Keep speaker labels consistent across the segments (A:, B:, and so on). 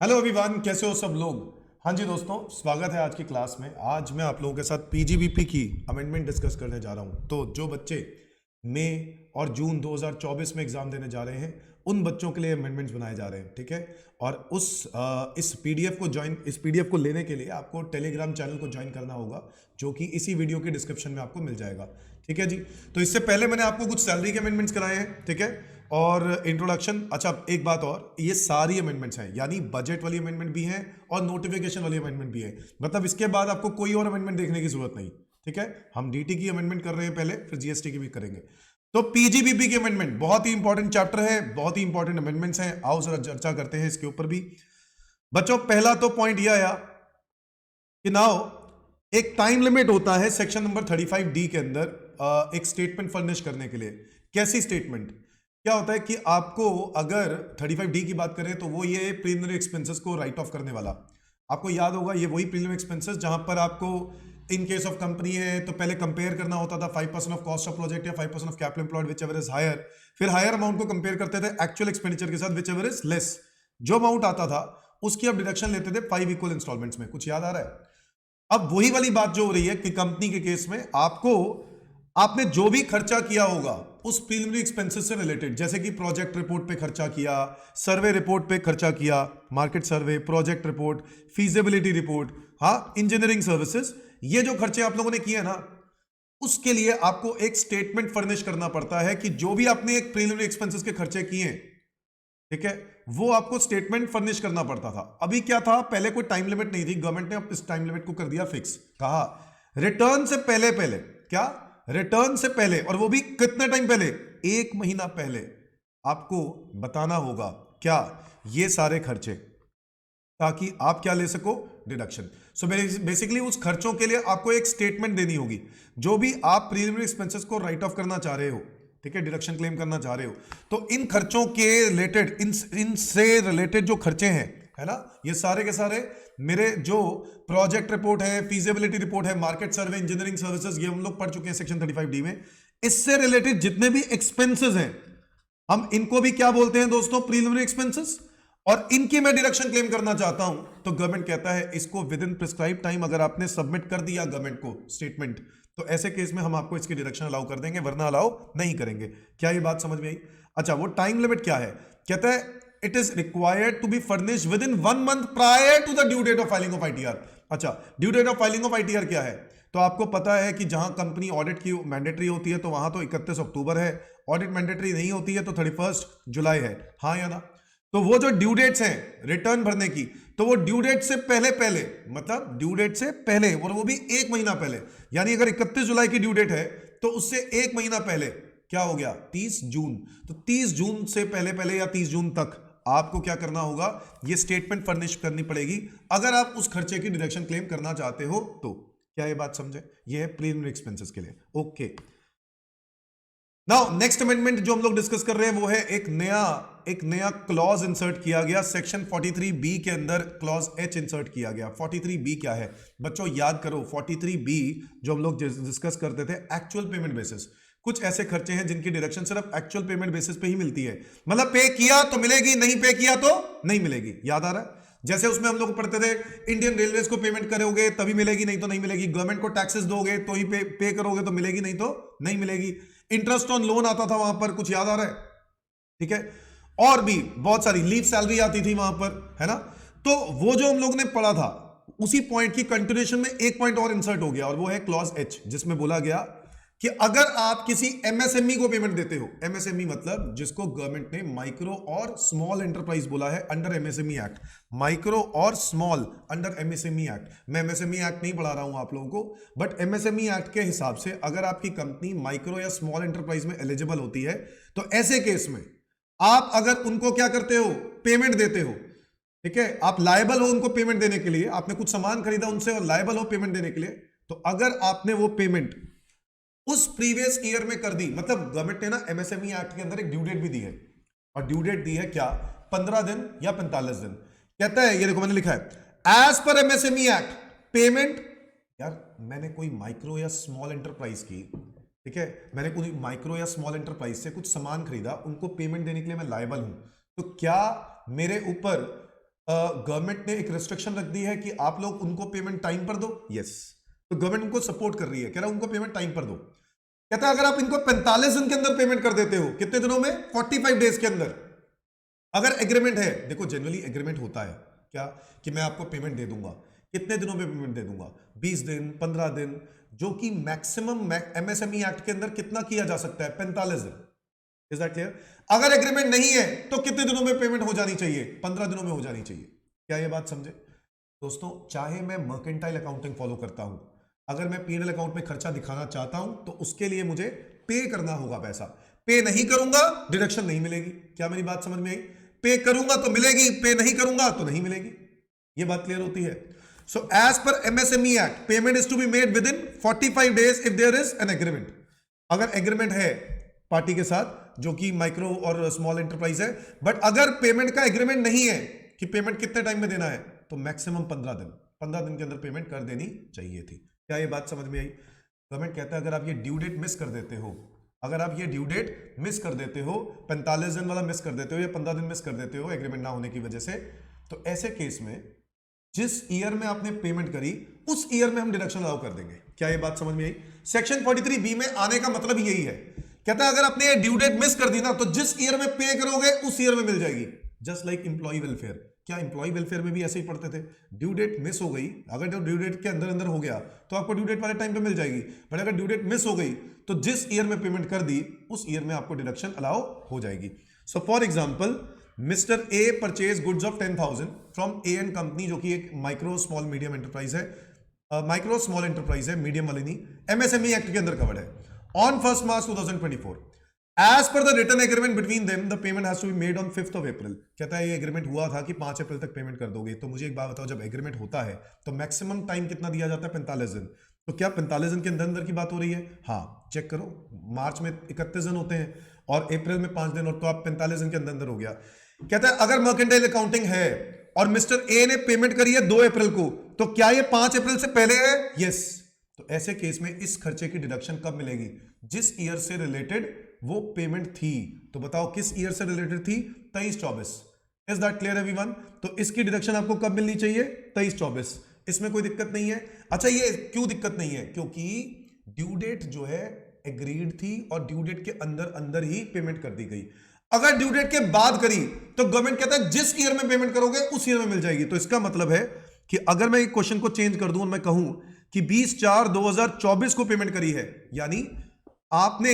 A: Hello everyone, कैसे हो सब लोग। हाँ जी दोस्तों, स्वागत है आज की क्लास में। आज मैं आप लोगों के साथ पीजीबीपी की अमेंडमेंट डिस्कस करने जा रहा हूँ। तो जो बच्चे मई और जून 2024 में एग्जाम देने जा रहे हैं, उन बच्चों के लिए अमेंडमेंट्स बनाए जा रहे हैं, ठीक है। और इस पीडीएफ को लेने के लिए आपको टेलीग्राम चैनल को ज्वाइन करना होगा, जो कि इसी वीडियो के डिस्क्रिप्शन में आपको मिल जाएगा, ठीक है जी। तो इससे पहले मैंने आपको कुछ सैलरी के अमेंडमेंट्स कराए हैं, ठीक है, और इंट्रोडक्शन। अच्छा, एक बात और, ये सारी अमेंडमेंट्स हैं, यानी बजट वाली अमेंडमेंट भी है और नोटिफिकेशन वाली अमेंडमेंट भी है। मतलब इसके बाद आपको कोई और अमेंडमेंट देखने की जरूरत नहीं, ठीक है। हम डीटी की अमेंडमेंट कर रहे हैं पहले, फिर जीएसटी की भी करेंगे। तो पीजीबीपी की अमेंडमेंट बहुत ही इंपॉर्टेंट चैप्टर है, बहुत ही इंपॉर्टेंट अमेंडमेंट्स हैं। आओ जरा चर्चा करते हैं इसके ऊपर भी। बच्चों, पहला तो पॉइंट यह आया कि नाउ एक टाइम लिमिट होता है सेक्शन नंबर 35D के अंदर एक स्टेटमेंट फर्निश करने के लिए। कैसी स्टेटमेंट? क्या होता है कि आपको अगर 35D की बात करें तो वो ये प्रीलिमिनरी एक्सपेंसेस को राइट ऑफ करने वाला, आपको याद होगा, ये वही प्रीलिमिनरी एक्सपेंसेस जहां पर आपको इन केस ऑफ कंपनी है तो पहले कंपेयर करना होता था 5% ऑफ कॉस्ट ऑफ प्रोजेक्ट या 5% of capital employed whichever is higher. फिर हायर अमाउंट को कंपेयर करते थे एक्चुअल एक्सपेंडिचर के साथ विच एवर इज लेस। जो अमाउंट आता था उसकी आप डिडक्शन लेते थे 5 इक्वल इंस्टॉलमेंट्स में। कुछ याद आ रहा है? अब वही वाली बात जो हो रही है कि कंपनी के केस में आपने जो भी खर्चा किया होगा उस प्रीलिमिनरी एक्सपेंसेस से रिलेटेड, जैसे कि प्रोजेक्ट रिपोर्ट पे खर्चा किया, सर्वे रिपोर्ट पे खर्चा किया, मार्केट सर्वे, प्रोजेक्ट रिपोर्ट, फीजिबिलिटी रिपोर्ट, हाँ, इंजीनियरिंग सर्विसेज, ये जो खर्चे आप लोगों ने किए ना, उसके लिए आपको एक स्टेटमेंट फर्निश करना पड़ता है कि जो भी आपने एक प्रीलिमिनरी एक्सपेंसेस के खर्चे किए, ठीक है, वो आपको स्टेटमेंट फर्निश करना पड़ता था। अभी क्या था, पहले कोई टाइम लिमिट नहीं थी, गवर्नमेंट ने अब इस टाइम लिमिट को कर दिया फिक्स। कहा रिटर्न से पहले पहले, क्या, रिटर्न से पहले, और वो भी कितने टाइम पहले, 1 महीना पहले आपको बताना होगा क्या, ये सारे खर्चे, ताकि आप क्या ले सको, डिडक्शन। सो बेसिकली उस खर्चों के लिए आपको एक स्टेटमेंट देनी होगी, जो भी आप प्रीलिमिनरी एक्सपेंसेस को राइट ऑफ करना चाह रहे हो, ठीक है, डिडक्शन क्लेम करना चाह रहे हो, तो इन खर्चों के रिलेटेड, इनसे रिलेटेड जो खर्चे हैं, है ना, ये सारे के सारे मेरे जो प्रोजेक्ट रिपोर्ट है, फीजिबिलिटी रिपोर्ट है, मार्केट सर्वे, इंजीनियरिंग सर्विसेज, ये हम लोग पढ़ चुके हैं सेक्शन 35D में। इससे रिलेटेड जितने भी एक्सपेंसेस हैं, हम इनको भी क्या बोलते हैं दोस्तों, प्रीलिमिनरी एक्सपेंसेस। और इनकी मैं डिडक्शन क्लेम करना चाहता हूं तो गवर्नमेंट कहता है इसको विद इन प्रिस्क्राइब टाइम अगर आपने सबमिट कर दिया गवर्नमेंट को स्टेटमेंट, तो ऐसे केस में हम आपको इसकी डिडक्शन अलाउ कर देंगे, वरना अलाउ नहीं करेंगे। क्या ये बात समझ में आई? अच्छा, वो टाइम लिमिट क्या है? कहता है it is required to be furnish with in 1 month prior to the due date of filing of ITR. अच्छा, due date of filing of ITR क्या है? तो आपको पता है कि जहां कंपनी ऑडिट की मैंडेटरी होती है तो वहां तो 31 अक्टूबर है, ऑडिट मैंडेटरी नहीं होती है तो 31 जुलाई है, हाँ या ना? तो वो जो ड्यू डेट्स हैं रिटर्न भरने की, तो वो ड्यू डेट से पहले पहले, मतलब ड्यू डेट से पहले, और वो भी 1 महीना पहले, यानी अगर 31 जुलाई की ड्यू डेट है तो उससे 1 महीना पहले, क्या हो गया, 30 जून। तो 30 जून से पहले पहले या 30 जून तक आपको क्या करना होगा, ये स्टेटमेंट फर्निश करनी पड़ेगी अगर आप उस खर्चे की डिडक्शन क्लेम करना चाहते हो तो। क्या ये बात समझे? ये है प्रीलिमिनरी एक्सपेंसेस के लिए, ओके। नाउ नेक्स्ट अमेंडमेंट जो हम लोग डिस्कस कर रहे हैं वो है एक नया क्लॉज इंसर्ट किया गया सेक्शन 43B के अंदर, क्लॉज H इंसर्ट किया गया। 43B क्या है बच्चों, याद करो, 43B जो हम लोग डिस्कस करते थे, एक्चुअल पेमेंट बेसिस। कुछ ऐसे खर्चे हैं जिनकी डायरेक्शन सिर्फ एक्चुअल पेमेंट बेसिस पे ही मिलती है, मतलब पे किया तो मिलेगी, नहीं पे किया तो नहीं मिलेगी। याद आ रहा है? जैसे उसमें हम लोग पढ़ते थे, इंडियन रेलवेज को पेमेंट करोगे तभी मिलेगी, नहीं तो नहीं मिलेगी। गवर्नमेंट को टैक्सेस दोगे तो ही पे करोगे तो मिलेगी, नहीं तो नहीं मिलेगी। इंटरेस्ट ऑन लोन आता था वहां पर, कुछ याद आ रहा है? ठीक है, और भी बहुत सारी लीव सैलरी आती थी वहां पर, है ना। तो वो जो हम लोग ने पढ़ा था उसी पॉइंट की कंटिन्यूएशन में एक पॉइंट और इंसर्ट हो गया, और वो है क्लॉज H, जिसमें बोला गया कि अगर आप किसी एमएसएमई को पेमेंट देते हो, एमएसएमई मतलब जिसको गवर्नमेंट ने माइक्रो और स्मॉल एंटरप्राइज बोला है अंडर एमएसएमई एक्ट, माइक्रो और स्मॉल अंडर एमएसएमई एक्ट। मैं एमएसएमई एक्ट नहीं पढ़ा रहा हूं आप लोगों को, बट एमएसएमई एक्ट के हिसाब से अगर आपकी कंपनी माइक्रो या स्मॉल एंटरप्राइज में एलिजिबल होती है तो ऐसे केस में आप अगर उनको क्या करते हो, पेमेंट देते हो, ठीक है, आप लायबल हो उनको पेमेंट देने के लिए, आपने कुछ सामान खरीदा उनसे और लायबल हो पेमेंट देने के लिए, तो अगर आपने वो पेमेंट उस प्रीवियस ईयर में कर दी, मतलब गवर्नमेंट ने ना एमएसएमई एक्ट के अंदर एक ड्यू डेट भी दी है, और ड्यू डेट दी है क्या, 15 दिन या 45 दिन। कहता है, ये देखो मैंने लिखा है as per MSME act payment, यार मैंने कोई माइक्रो या स्मॉल एंटरप्राइज की, ठीक है, मैंने कोई माइक्रो या स्मॉल एंटरप्राइज से कुछ सामान खरीदा, उनको पेमेंट देने के लिए मैं लायबल हूं, तो क्या मेरे ऊपर गवर्नमेंट ने एक रिस्ट्रिक्शन रख दी है कि आप लोग उनको पेमेंट टाइम पर दो। यस, तो गवर्नमेंट उनको सपोर्ट कर रही है, कह रहा है उनको पेमेंट टाइम पर दो। कहता है अगर आप इनको 45 दिन के अंदर पेमेंट कर देते हो, कितने दिनों में, 45 डेज के अंदर, अगर एग्रीमेंट है, देखो जनरली एग्रीमेंट होता है क्या कि मैं आपको पेमेंट दे दूंगा, कितने दिनों में पेमेंट दे दूंगा, 20 दिन, 15 दिन, जो कि मैक्सिमम एमएसएमई एक्ट के अंदर कितना किया जा सकता है, 45 दिन। Is that clear? अगर एग्रीमेंट नहीं है तो कितने दिनों में पेमेंट हो जानी चाहिए, 15 दिनों में हो जानी चाहिए। क्या ये बात समझे दोस्तों? चाहे मैं मर्केंटाइल अकाउंटिंग फॉलो करता हूं, अगर मैं पीएनएल अकाउंट में खर्चा दिखाना चाहता हूं तो उसके लिए मुझे पे करना होगा पैसा। पे नहीं करूंगा डिडक्शन नहीं मिलेगी। क्या मेरी बात समझ में आई? पे करूंगा तो मिलेगी, पे नहीं करूंगा तो नहीं मिलेगी। ये बात क्लियर होती है? So as per MSME act, payment is to be made within 45 days if there is an agreement. अगर एग्रीमेंट है पार्टी के साथ जो कि माइक्रो और स्मॉल एंटरप्राइज है, बट अगर पेमेंट का एग्रीमेंट नहीं है कि पेमेंट कितने टाइम में देना है, तो मैक्सिमम 15 दिन, 15 दिन के अंदर पेमेंट कर देनी चाहिए थी। क्या ये बात समझ में आई? गवर्नमेंट कहता है अगर आप ये ड्यू डेट मिस कर देते हो, अगर आप ये ड्यू डेट मिस कर देते हो, 45 दिन वाला मिस कर देते हो या 15 दिन मिस कर देते हो एग्रीमेंट ना होने की वजह से, तो ऐसे केस में जिस ईयर में आपने पेमेंट करी उस ईयर में हम डिडक्शन अलाउ कर देंगे। क्या ये बात समझ में आई? सेक्शन 43B में आने का मतलब यही है। कहता है अगर आपने ये ड्यू डेट मिस कर दी ना, तो जिस ईयर में पे करोगे उस ईयर में मिल जाएगी। Just like employee welfare. क्या एम्प्लॉय वेलफेयर में भी ऐसे ही पढ़ते थे? ड्यू डेट मिस हो गई, अगर जो ड्यू डेट के अंदर अंदर हो गया तो आपको ड्यू डेट वाले टाइम पे मिल जाएगी, बट अगर ड्यू डेट मिस हो गई तो जिस ईयर में पेमेंट कर दी उस ईयर में आपको डिडक्शन अलाउ हो जाएगी। So for example, Mister A purchase goods of 10,000 from A and company, जो कि एक माइक्रो स्मॉल मीडियम एंटरप्राइज है, माइक्रो स्मॉल एंटरप्राइज है, मीडियम वाली नहीं, एमएसएमई एक्ट के अंदर कवर्ड है। On 1 March 2024, as per the written agreement between them the payment has to be made on 5 April. कहता है ये एग्रीमेंट हुआ था कि 5 अप्रैल तक पेमेंट कर दोगे। तो मुझे एक बात बताओ, जब एग्रीमेंट होता है तो मैक्सिमम टाइम कितना दिया जाता है? 45 दिन। तो क्या 45 दिन के अंदर अंदर की बात हो रही है? हाँ, चेक करो, मार्च में 31 दिन होते हैं और अप्रैल में 5 दिन, और तो आप 45 दिन के अंदर अंदर हो गया। कहता है अगर मर्केंटाइल अकाउंटिंग है और मिस्टर ए ने पेमेंट करी है 2 अप्रैल को, तो क्या ये 5 अप्रैल से पहले है? यस। तो ऐसे केस में इस खर्चे की डिडक्शन कब मिलेगी? जिस ईयर से रिलेटेड वो पेमेंट थी। तो बताओ किस ईयर से रिलेटेड थी? 23-24। Is that clear everyone? तो इसकी डिडक्शन आपको कब मिलनी चाहिए? 23-24। इसमें कोई दिक्कत नहीं है। अच्छा, ये क्यों दिक्कत नहीं है? क्योंकि ड्यू डेट जो है एग्रीड थी और ड्यू डेट के अंदर अंदर ही पेमेंट कर दी गई। अगर ड्यू डेट के बाद करी तो गवर्नमेंट कहता है जिस ईयर में पेमेंट करोगे उस ईयर में मिल जाएगी। तो इसका मतलब है कि अगर मैं एक क्वेश्चन को चेंज कर दूं और मैं कहूं कि 20/4/2024 को पेमेंट करी है, यानी आपने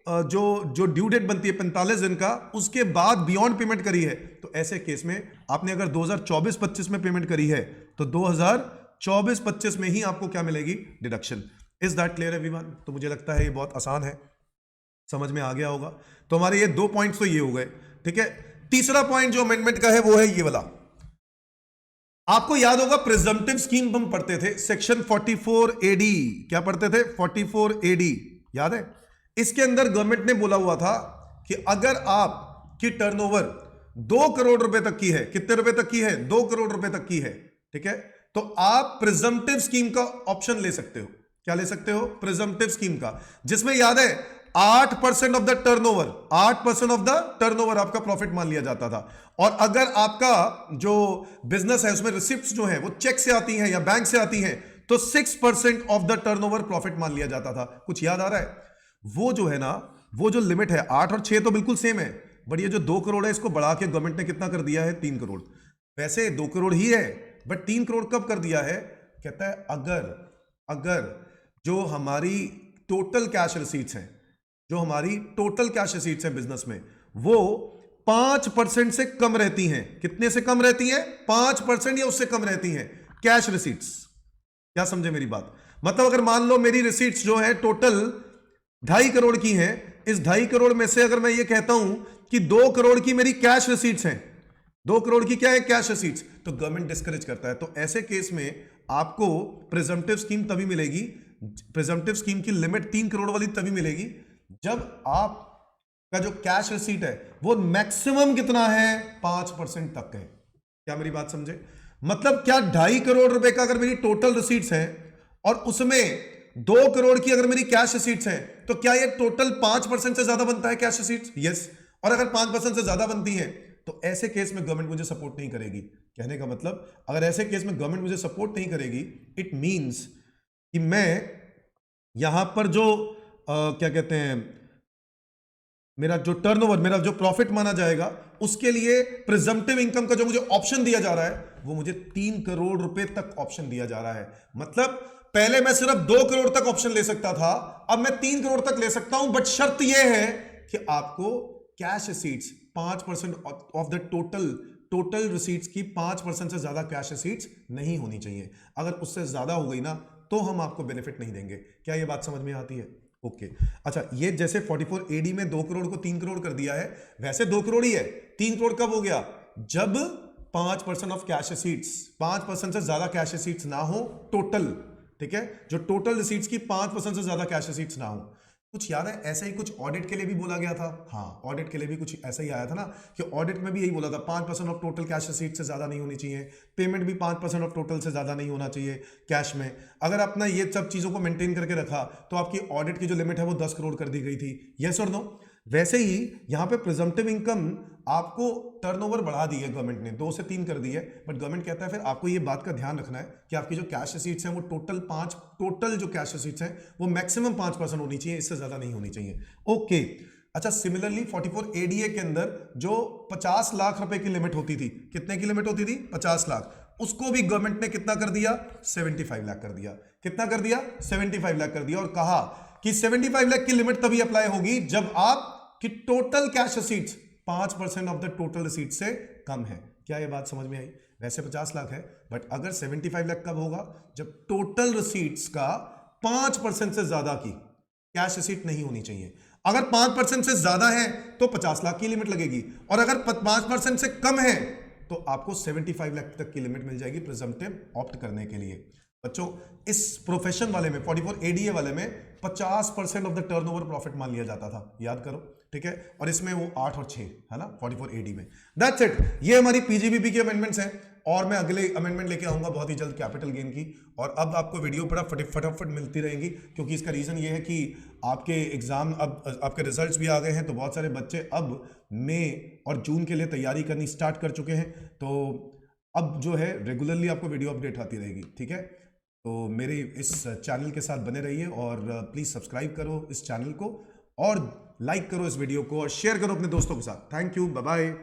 A: जो ड्यू डेट बनती है 45 दिन का, उसके बाद बियॉन्ड पेमेंट करी है, तो ऐसे केस में आपने अगर 2024-25 में पेमेंट करी है तो 2024-25 में ही आपको क्या मिलेगी? Deduction. Is that clear everyone? तो मुझे लगता है ये बहुत आसान है, समझ में आ गया होगा। तो हमारे ये 2 पॉइंट्स तो ये हो गए, ठीक है। तीसरा पॉइंट जो अमेंडमेंट का है वो है ये वाला। आपको याद होगा प्रिजम्पटिव स्कीम हम पढ़ते थे, सेक्शन 44AD। क्या पढ़ते थे? 44AD, याद है? इसके अंदर गवर्नमेंट ने बोला हुआ था कि अगर आपकी टर्नओवर 2 करोड़ रुपए तक की है, कितने रुपए तक की है? 2 करोड़ रुपए तक की है, ठीक है, तो आप प्रिजम्पटिव स्कीम का ऑप्शन ले सकते हो। क्या ले सकते हो? प्रिजम्पटिव स्कीम का, जिसमें याद है 8% of the turnover, 8% of the turnover आपका प्रॉफिट मान लिया जाता था। और अगर आपका जो बिजनेस है उसमें रिसिप्ट्स जो है वो चेक से आती हैं या बैंक से आती हैं, तो 6% ऑफ द टर्नओवर प्रॉफिट मान लिया जाता था। कुछ याद आ रहा है? वो जो है ना, वो जो लिमिट है 8 और 6 तो बिल्कुल सेम है, बट ये जो 2 करोड़ है इसको बढ़ा के गवर्नमेंट ने कितना कर दिया है? 3 करोड़। वैसे 2 करोड़ ही है, बट 3 करोड़ कब कर दिया है? कहता है अगर जो हमारी टोटल कैश रिसीट्स हैं, जो हमारी टोटल कैश रिसीट्स हैं बिजनेस में, वो 5% से कम रहती हैं। कितने से कम रहती हैं? 5% या उससे कम रहती हैं कैश रिसीट्स। क्या समझे मेरी बात? मतलब अगर मान लो मेरी रिसीट्स जो है टोटल 2.5 करोड़ की हैं, इस 2.5 करोड़ में से अगर मैं ये कहता हूं कि 2 करोड़ की मेरी कैश रिसीट्स हैं, 2 करोड़ की क्या है? कैश रिसीट्स, तो गवर्नमेंट डिस्करेज करता है। तो ऐसे केस में आपको प्रिजम्पटिव स्कीम तभी मिलेगी, प्रिजम्पटिव स्कीम की लिमिट 3 करोड़ वाली तभी मिलेगी जब आपका जो कैश रिसीट है वो मैक्सिमम कितना है? 5% तक है। क्या मेरी बात समझे? मतलब क्या 2.5 करोड़ रुपए का अगर मेरी टोटल रिसीट्स हैं और उसमें 2 करोड़ की अगर मेरी कैश रिसीट्स हैं, तो क्या ये टोटल 5% से ज्यादा बनता है कैश रिसीट्स? यस। और अगर 5% से ज्यादा बनती है तो ऐसे केस में गवर्नमेंट मुझे सपोर्ट नहीं करेगी। कहने का मतलब, अगर ऐसे केस में गवर्नमेंट मुझे सपोर्ट नहीं करेगी, इट मींस कि मैं यहां पर जो क्या कहते हैं, मेरा जो टर्नओवर, मेरा जो प्रॉफिट माना जाएगा, उसके लिए प्रिजम्पटिव इनकम का जो मुझे ऑप्शन दिया जा रहा है वो मुझे 3 करोड़ रुपए तक ऑप्शन दिया जा रहा है। मतलब पहले मैं सिर्फ 2 करोड़ तक ऑप्शन ले सकता था, अब मैं 3 करोड़ तक ले सकता हूं, बट शर्त यह है कि आपको cash receipts 5% of the total receipts की 5% से ज्यादा कैश रिसीट्स नहीं होनी चाहिए। अगर उससे ज्यादा हो गई ना तो हम आपको बेनिफिट नहीं देंगे। क्या ये बात समझ में आती है? ओके अच्छा, ये जैसे 44 एडी में 2 करोड़ को 3 करोड़ कर दिया है, वैसे 2 करोड़ ही है। 3 करोड़ कब हो गया? जब 5% ऑफ कैश रिसीट्स, 5% से ज्यादा कैश रिसीट्स ना हो टोटल, ठीक है, जो टोटल रिसीट्स की 5% से ज्यादा कैश रिसीट्स ना हो। कुछ याद है ऐसा ही कुछ ऑडिट के लिए भी बोला गया था? हाँ, ऑडिट के लिए भी कुछ ऐसा ही आया था ना, कि ऑडिट में भी यही बोला था 5% ऑफ टोटल कैश रिसीट से ज्यादा नहीं होनी चाहिए, पेमेंट भी 5% ऑफ टोटल से ज्यादा नहीं होना चाहिए कैश में। अगर आपने ये सब चीजों को मेंटेन करके रखा तो आपकी ऑडिट की जो लिमिट है वो 10 करोड़ कर दी गई थी। यस और नो? वैसे ही यहां पे प्रिजम्पटिव इनकम आपको टर्नओवर बढ़ा दी है गवर्नमेंट ने, 2 से 3 कर दी है, बट गवर्नमेंट कहता है फिर आपको ये बात का ध्यान रखना है कि आपकी जो कैश रिसीट्स हैं वो टोटल जो कैश रिसीट्स हैं वो मैक्सिमम 5% होनी चाहिए, इससे ज्यादा नहीं होनी चाहिए। ओके अच्छा, सिमिलरली 44 एडीए के अंदर जो 50 लाख रुपए की लिमिट होती थी, कितने की लिमिट होती थी? 50 लाख, उसको भी गवर्नमेंट ने कितना कर दिया? 75 लाख कर दिया। कितना कर दिया? 75 लाख कर दिया, और कहा कि 75 लाख की लिमिट तभी अप्लाई होगी जब आपकी total cash receipts 5% of the total receipt से कम है। क्या ये बात समझ में आई? वैसे 50 लाख है, बट अगर 75 लाख कब होगा? जब टोटल रिसीट्स का 5% से ज्यादा की कैश रिसीट नहीं होनी चाहिए। अगर 5% से ज्यादा है तो 50 लाख की लिमिट लगेगी, और अगर 5% से कम है तो आपको 75 लाख तक की लिमिट मिल जाएगी प्रिजम्पटिव ऑप्ट करने के लिए। बच्चों, इस प्रोफेशन वाले में 44 एडीए वाले में 50% ऑफ द टर्नओवर प्रॉफिट मान लिया जाता था, याद करो, ठीक है, और इसमें वो 8 और 6 है ना 44 एडी में। दैट्स इट, ये हमारी पीजीबीपी की अमेंडमेंट्स हैं, और मैं अगले अमेंडमेंट लेके आऊंगा बहुत ही जल्द कैपिटल गेन की। और अब आपको वीडियो बड़ा फटाफट मिलती रहेंगी, क्योंकि इसका रीजन ये है कि आपके एग्जाम, अब आपके रिजल्ट्स भी आ गए हैं, तो बहुत सारे बच्चे अब मई और जून के लिए तैयारी करनी स्टार्ट कर चुके हैं। तो अब जो है रेगुलरली आपको वीडियो अपडेट आती रहेगी, ठीक है। तो मेरे इस चैनल के साथ बने रहिए, और प्लीज़ सब्सक्राइब करो इस चैनल को, और लाइक करो इस वीडियो को, और शेयर करो अपने दोस्तों के साथ। Thank you, bye bye.